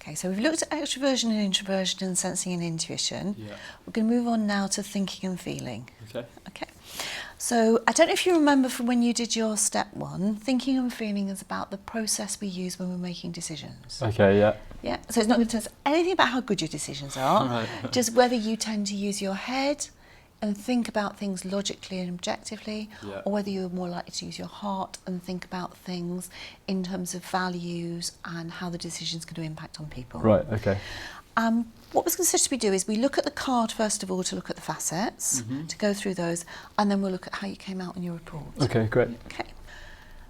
Okay, so we've looked at extroversion and introversion and sensing and intuition. Yeah. We're going to move on now to thinking and feeling. Okay. Okay. So I don't know if you remember from when you did your step 1, thinking and feeling is about the process we use when we're making decisions. Okay, yeah. Yeah, so it's not going to tell us anything about how good your decisions are, Right. just whether you tend to use your head and think about things logically and objectively, Yeah. or whether you're more likely to use your heart and think about things in terms of values and how the decision's going to impact on people. Right, okay. What we're going to suggest we do is we look at the card first of all to look at the facets, to go through those, and then we'll look at how you came out in your report. Okay, great. Okay.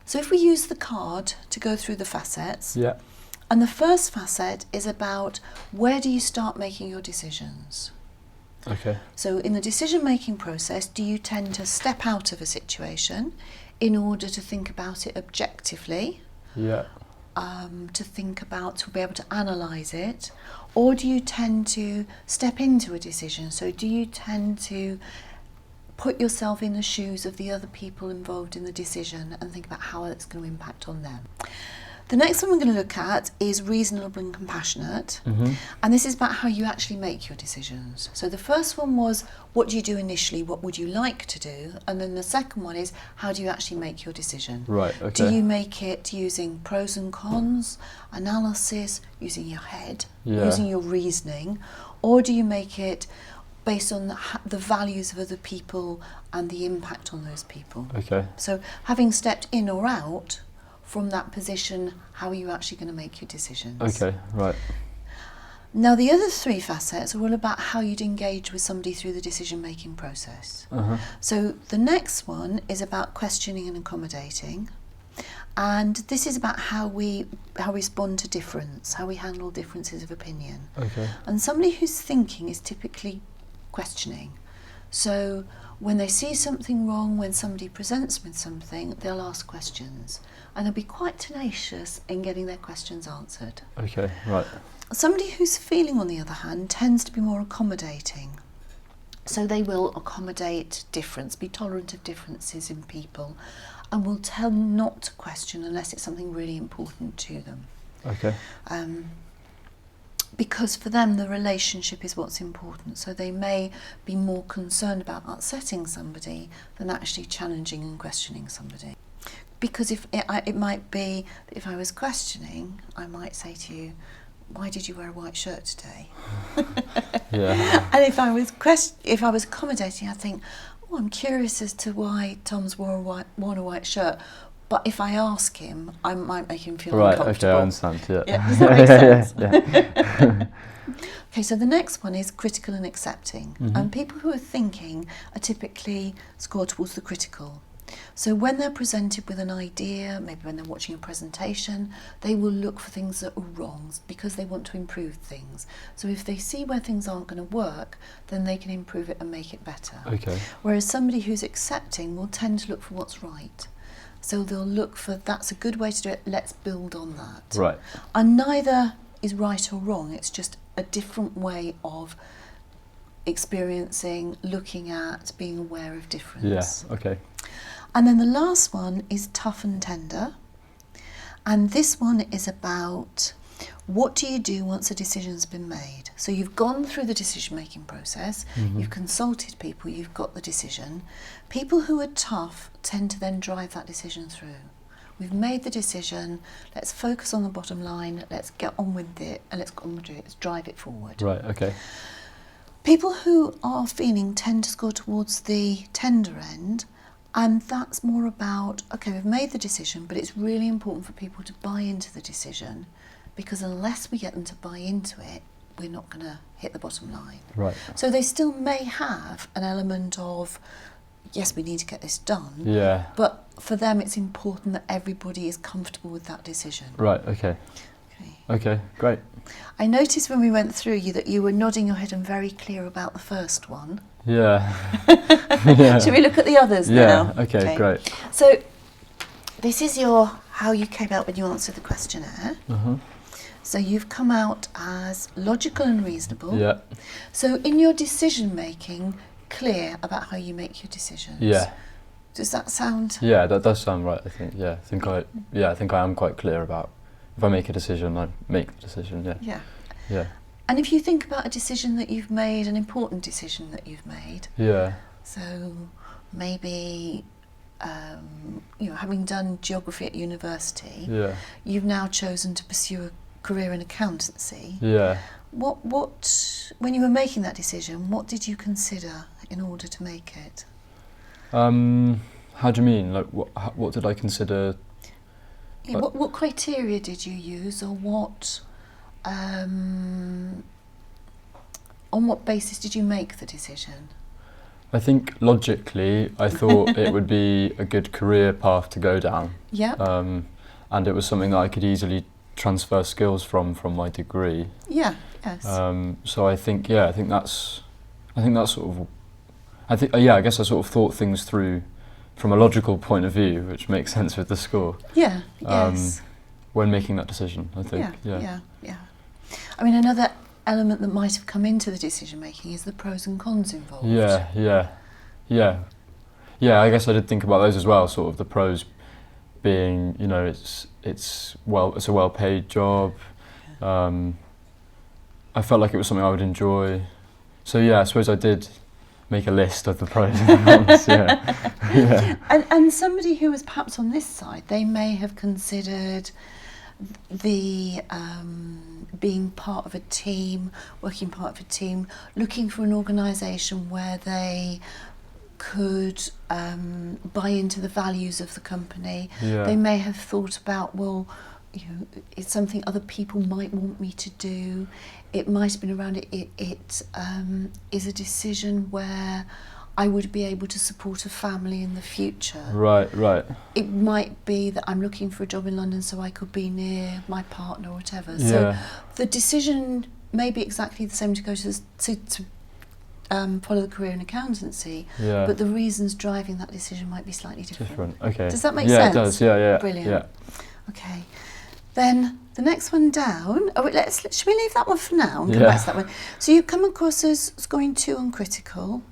So if we use the card to go through the facets, Yeah. and the first facet is about where do you start making your decisions? Okay. So in the decision-making process, do you tend to step out of a situation in order to think about it objectively, Yeah. to be able to analyse it, or do you tend to step into a decision? So do you tend to put yourself in the shoes of the other people involved in the decision and think about how it's going to impact on them? The next one we're going to look at is reasonable and compassionate, and this is about how you actually make your decisions. So the first one was, what do you do initially, what would you like to do? And then the second one is, how do you actually make your decision? Right, okay. Do you make it using pros and cons, analysis, using your head, Yeah. using your reasoning, or do you make it based on the values of other people and the impact on those people? Okay. So having stepped in or out from that position, how are you actually going to make your decisions? Okay, right. Now the other 3 facets are all about how you'd engage with somebody through the decision-making process. So the next one is about questioning and accommodating, and this is about how we respond to difference, how we handle differences of opinion. Okay. And somebody who's thinking is typically questioning. So when they see something wrong, when somebody presents with something, they'll ask questions, and they'll be quite tenacious in getting their questions answered. Okay, right. Somebody who's feeling, on the other hand, tends to be more accommodating. So they will accommodate difference, be tolerant of differences in people, and will tend not to question unless it's something really important to them. Okay. Because for them the relationship is what's important, so they may be more concerned about upsetting somebody than actually challenging and questioning somebody. Because it might be that if I was questioning, I might say to you, why did you wear a white shirt today? Yeah. And if I was accommodating, I'd think, oh, I'm curious as to why Tom's worn a white shirt. But if I ask him, I might make him feel Right, uncomfortable. okay, I understand, yeah. Yeah, does that make sense? Yeah. Okay, so the next one is critical and accepting. And people who are thinking are typically score towards the critical. So when they're presented with an idea, maybe when they're watching a presentation, they will look for things that are wrong because they want to improve things. So if they see where things aren't going to work, then they can improve it and make it better. Okay. Whereas somebody who's accepting will tend to look for what's right. So they'll look for, that's a good way to do it, let's build on that. Right. And neither is right or wrong, it's just a different way of experiencing, looking at, being aware of difference. Yeah, okay. And then the last one is tough and tender. And this one is about, what do you do once a decision's been made? So you've gone through the decision-making process, you've consulted people, you've got the decision. People who are tough tend to then drive that decision through. We've made the decision, let's focus on the bottom line, let's get on with it, and let's drive it forward. Right, okay. People who are feeling tend to score towards the tender end, and that's more about, okay, we've made the decision, but it's really important for people to buy into the decision, because unless we get them to buy into it, we're not going to hit the bottom line. Right. So they still may have an element of, yes, we need to get this done, Yeah. but for them it's important that everybody is comfortable with that decision. Right, okay. Okay, great. I noticed when we went through that you were nodding your head and very clear about the first one. Yeah. Yeah. Should we look at the others now? Yeah, okay, great. So this is how you came out when you answered the questionnaire. So you've come out as logical and reasonable. Yeah. So in your decision making, clear about how you make your decisions. Yeah. Does that sound? Yeah, that does sound right, I think. Yeah, I think I am quite clear about if I make a decision, I make the decision. Yeah. Yeah. Yeah. And if you think about a decision that you've made, an important decision that you've made, Yeah. so maybe having done geography at university, Yeah. you've now chosen to pursue a career in accountancy. Yeah. What when you were making that decision, what did you consider in order to make it? How do you mean? Like, what did I consider? Yeah, what criteria did you use, or what on what basis did you make the decision? I think logically, I thought it would be a good career path to go down. Yeah. And it was something that I could easily transfer skills from my degree. Yeah. Yes. So I think that's sort of, I guess I sort of thought things through from a logical point of view, which makes sense with the score. Yeah. Yes. When making that decision, I think. Yeah. I mean, another element that might have come into the decision making is the pros and cons involved. Yeah. I guess I did think about those as well. Sort of the pros being, it's a well-paid job. I felt like it was something I would enjoy. So yeah, I suppose I did make a list of the pros and cons. Yeah. And somebody who was perhaps on this side, they may have considered the being part of a team, working part of a team, looking for an organisation where they could buy into the values of the company. Yeah. They may have thought about, well, it's something other people might want me to do. It might have been around it is a decision where I would be able to support a family in the future. Right. It might be that I'm looking for a job in London so I could be near my partner or whatever. Yeah. So the decision may be exactly the same to go to follow the career in accountancy, Yeah. but the reasons driving that decision might be slightly different. Okay. Does that make Yeah, sense? it does. Yeah. Brilliant. Yeah. Okay. Then the next one down. Oh, should we leave that one for now and come Yeah. back to that one? So you come across as scoring 2 on critical.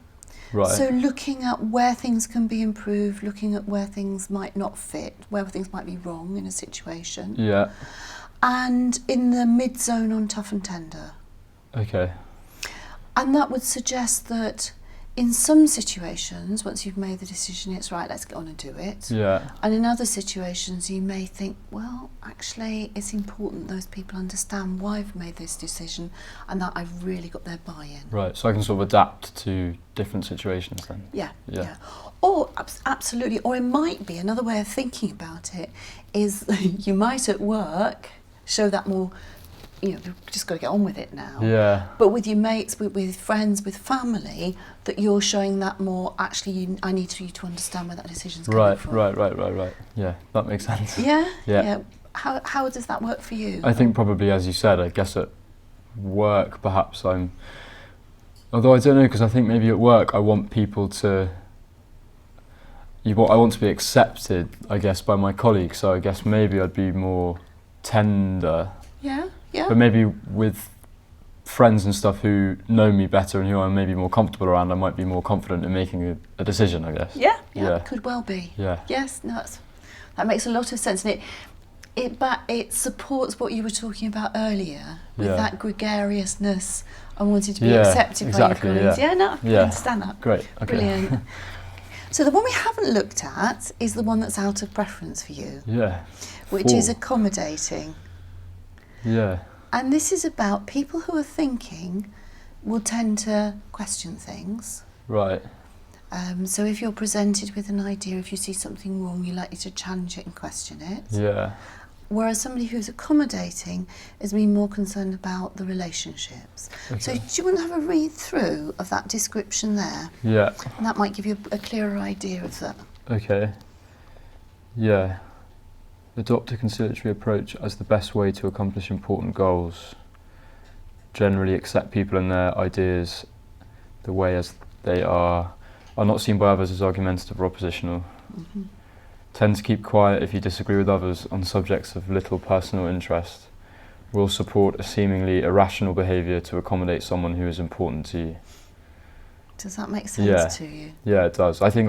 Right. So looking at where things can be improved, looking at where things might not fit, where things might be wrong in a situation. Yeah. And in the mid-zone on tough and tender. Okay. And that would suggest that in some situations, once you've made the decision, it's right, let's get on and do it. Yeah. And in other situations, you may think, well, actually, it's important those people understand why I've made this decision and that I've really got their buy-in. Right. So I can sort of adapt to different situations then. Yeah. Yeah. Or absolutely, or it might be another way of thinking about it is you might at work show that more, you've just got to get on with it now. Yeah. But with your mates, with friends, with family, that you're showing that more, actually, I need you to understand where that decision's coming from. Right. Yeah, that makes sense. Yeah? Yeah. How does that work for you? I think probably, as you said, I guess at work perhaps although I don't know, because I think maybe at work I want people to, I want to be accepted, I guess, by my colleagues, so I guess maybe I'd be more tender. Yeah. But maybe with friends and stuff who know me better and who I'm maybe more comfortable around, I might be more confident in making a decision, I guess. Yeah, could well be. Yeah. Yes, no, that makes a lot of sense, and it supports what you were talking about earlier with that gregariousness and wanting to be accepted by your colleagues. I understand that. Great. Okay. Brilliant. So the one we haven't looked at is the one that's out of preference for you. Yeah. Which is accommodating. Yeah. And this is about people who are thinking will tend to question things. Right. So if you're presented with an idea, if you see something wrong, you're likely to challenge it and question it. Yeah. Whereas somebody who's accommodating is being more concerned about the relationships. Okay. So do you want to have a read through of that description there? Yeah. And that might give you a clearer idea of that. Okay. Yeah. Adopt a conciliatory approach as the best way to accomplish important goals. Generally accept people and their ideas the way as they are not seen by others as argumentative or oppositional. Mm-hmm. Tend to keep quiet if you disagree with others on subjects of little personal interest. Will support a seemingly irrational behaviour to accommodate someone who is important to you. Does that make sense to you? Yeah, it does. I think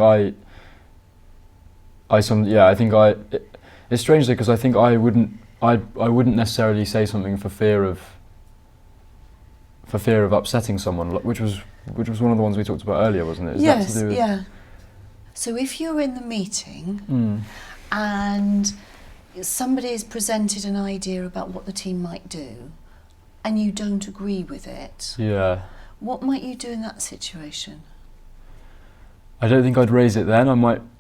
it's strange though, because I think I wouldn't I wouldn't necessarily say something for fear of upsetting someone, which was one of the ones we talked about earlier, wasn't it? Is Yes, that to do with yeah. So if you're in the meeting Mm. and somebody has presented an idea about what the team might do and you don't agree with it, Yeah. what might you do in that situation? I don't think I'd raise it then. I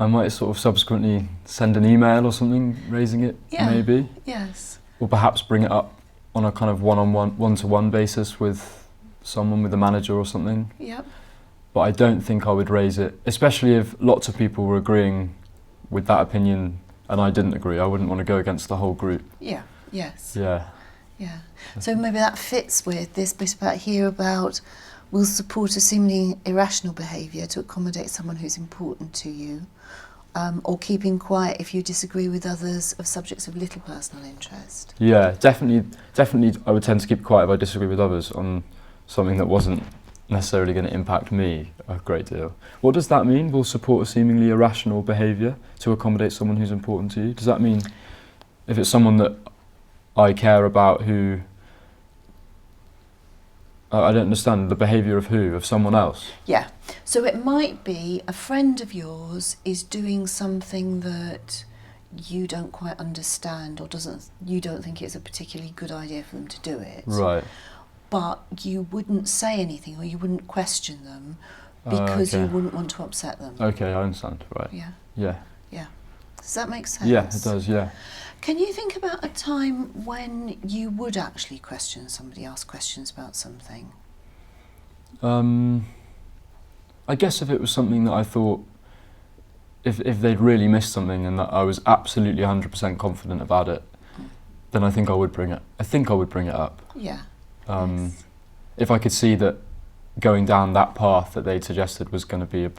might sort of subsequently send an email or something raising it, Yeah. maybe. Yes. Or perhaps bring it up on a kind of one-to-one basis with someone, with a manager or something. Yep. But I don't think I would raise it, especially if lots of people were agreeing with that opinion and I didn't agree. I wouldn't want to go against the whole group. Yeah. Yes. Yeah. Yeah. So maybe that fits with this bit about here about will support a seemingly irrational behaviour to accommodate someone who's important to you, or keeping quiet if you disagree with others of subjects of little personal interest. Yeah, definitely I would tend to keep quiet if I disagree with others on something that wasn't necessarily going to impact me a great deal. What does that mean? Will support a seemingly irrational behaviour to accommodate someone who's important to you? Does that mean if it's someone that I care about who... I don't understand, the behaviour of who? Of someone else? Yeah. So it might be a friend of yours is doing something that you don't quite understand or you don't think it's a particularly good idea for them to do it. Right. But you wouldn't say anything or you wouldn't question them because okay. you wouldn't want to upset them. Okay, I understand, right. Yeah. Yeah. Yeah. Does that make sense? Yeah, it does, yeah. Can you think about a time when you would actually question somebody, ask questions about something? I guess if it was something that I thought, if they'd really missed something and that I was absolutely 100% confident about it, then I think I would bring it. I think I would bring it up. Yeah. Yes. If I could see that going down that path that they'd suggested was going to be a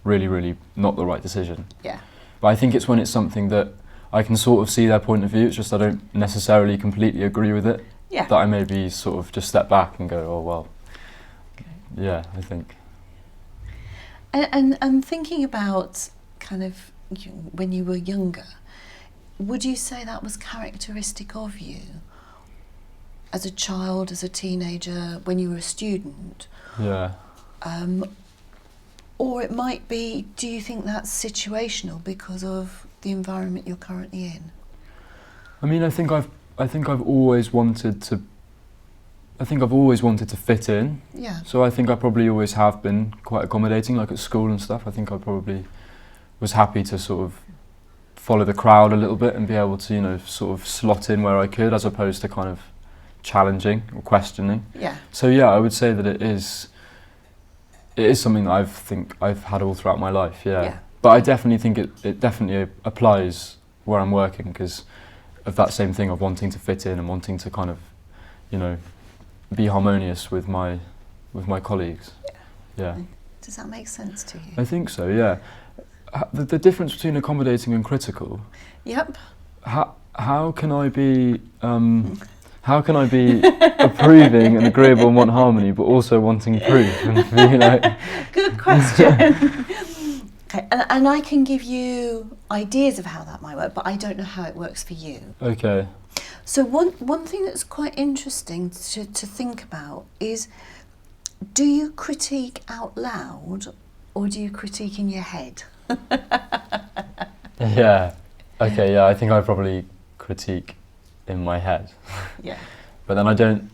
really, really not the right decision. Yeah. But I think it's when it's something that I can sort of see their point of view, it's just I don't necessarily completely agree with it, Yeah. that I maybe sort of just step back and go, oh well, Okay. yeah, I think. And thinking about kind of when you were younger, would you say that was characteristic of you as a child, as a teenager, when you were a student? Yeah. Or it might be, do you think that's situational because of the environment you're currently in? I mean, I think I've always wanted to fit in. Yeah. So I think I probably always have been quite accommodating, like at school and stuff. I think I probably was happy to sort of follow the crowd a little bit and be able to, you know, sort of slot in where I could, as opposed to kind of challenging or questioning. Yeah. So yeah, I would say that it is something that I've had all throughout my life. Yeah. Yeah. But I definitely think it definitely applies where I'm working because of that same thing of wanting to fit in and wanting to kind of, you know, be harmonious with my colleagues. Yeah. Does that make sense to you? I think so, yeah. The difference between accommodating and critical. Yep. How can I be approving and agreeable and want harmony, but also wanting proof and be like... Good question. Okay, and I can give you ideas of how that might work, but I don't know how it works for you. Okay. So one thing that's quite interesting to think about is, do you critique out loud or do you critique in your head? Yeah. Okay, yeah, I think I probably critique in my head. Yeah. But then I don't...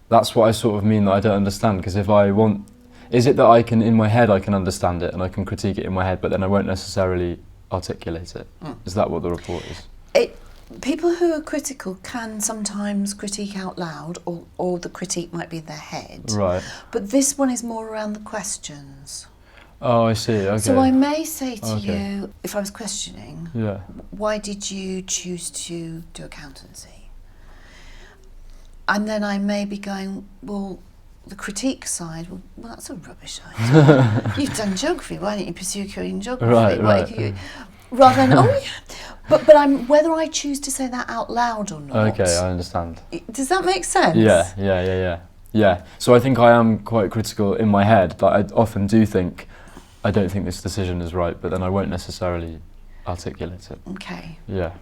That's what I sort of mean that I don't understand, because if I want... Is it that I can, in my head, I can understand it and I can critique it in my head, but then I won't necessarily articulate it? Mm. Is that what the report is? People who are critical can sometimes critique out loud, or the critique might be in their head. Right. But this one is more around the questions. Oh, I see, okay. So I may say to Okay. you, if I was questioning, Yeah. why did you choose to do accountancy? And then I may be going, well, the critique side, well that's a rubbish idea. You've done geography, why don't you pursue a career in geography? Right. Rather than, oh yeah, but I'm, whether I choose to say that out loud or not. Okay, I understand. Does that make sense? Yeah. So I think I am quite critical in my head, but I often do think, I don't think this decision is right, but then I won't necessarily articulate it. Okay. Yeah.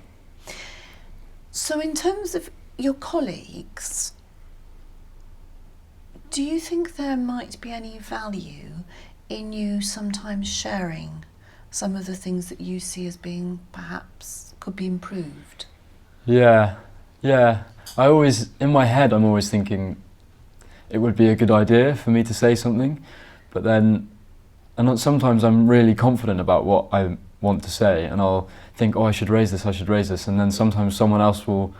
So in terms of your colleagues, do you think there might be any value in you sometimes sharing some of the things that you see as being perhaps could be improved? Yeah, yeah. In my head, I'm always thinking it would be a good idea for me to say something, but then, sometimes I'm really confident about what I want to say, and I'll think, oh, I should raise this, and then sometimes someone else will,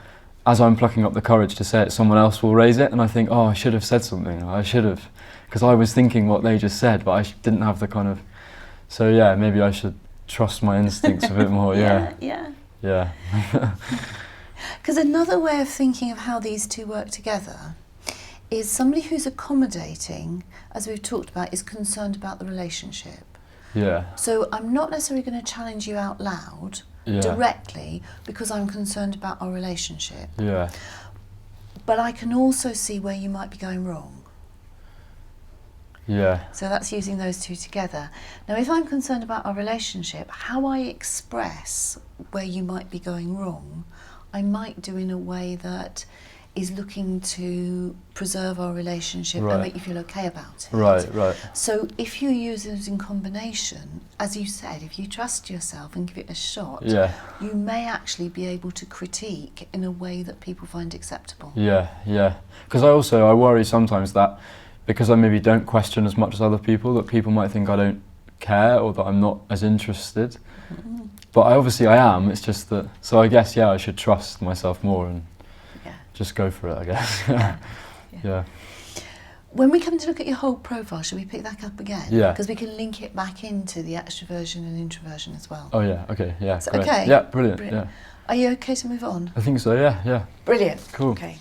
as I'm plucking up the courage to say it, someone else will raise it, and I think, oh, I should have said something, because I was thinking what they just said, but I didn't have the kind of, so yeah, maybe I should trust my instincts a bit more, yeah. Yeah. Because another way of thinking of how these two work together is somebody who's accommodating, as we've talked about, is concerned about the relationship. Yeah. So I'm not necessarily going to challenge you out loud directly because I'm concerned about our relationship. Yeah. But I can also see where you might be going wrong. Yeah. So that's using those two together. Now, if I'm concerned about our relationship, how I express where you might be going wrong, I might do in a way that is looking to preserve our relationship and make you feel okay about it. Right. So if you use those in combination, as you said, if you trust yourself and give it a shot, you may actually be able to critique in a way that people find acceptable. Yeah. Because I worry sometimes that because I maybe don't question as much as other people, that people might think I don't care or that I'm not as interested. Mm-hmm. But I am, it's just that, so I guess, I should trust myself more and just go for it, I guess. Yeah. When we come to look at your whole profile, should we pick that up again? Yeah. Because we can link it back into the extroversion and introversion as well. Oh yeah, okay, yeah. So, okay? Yeah, brilliant, yeah. Are you okay to move on? I think so, yeah. Brilliant. Cool. Okay.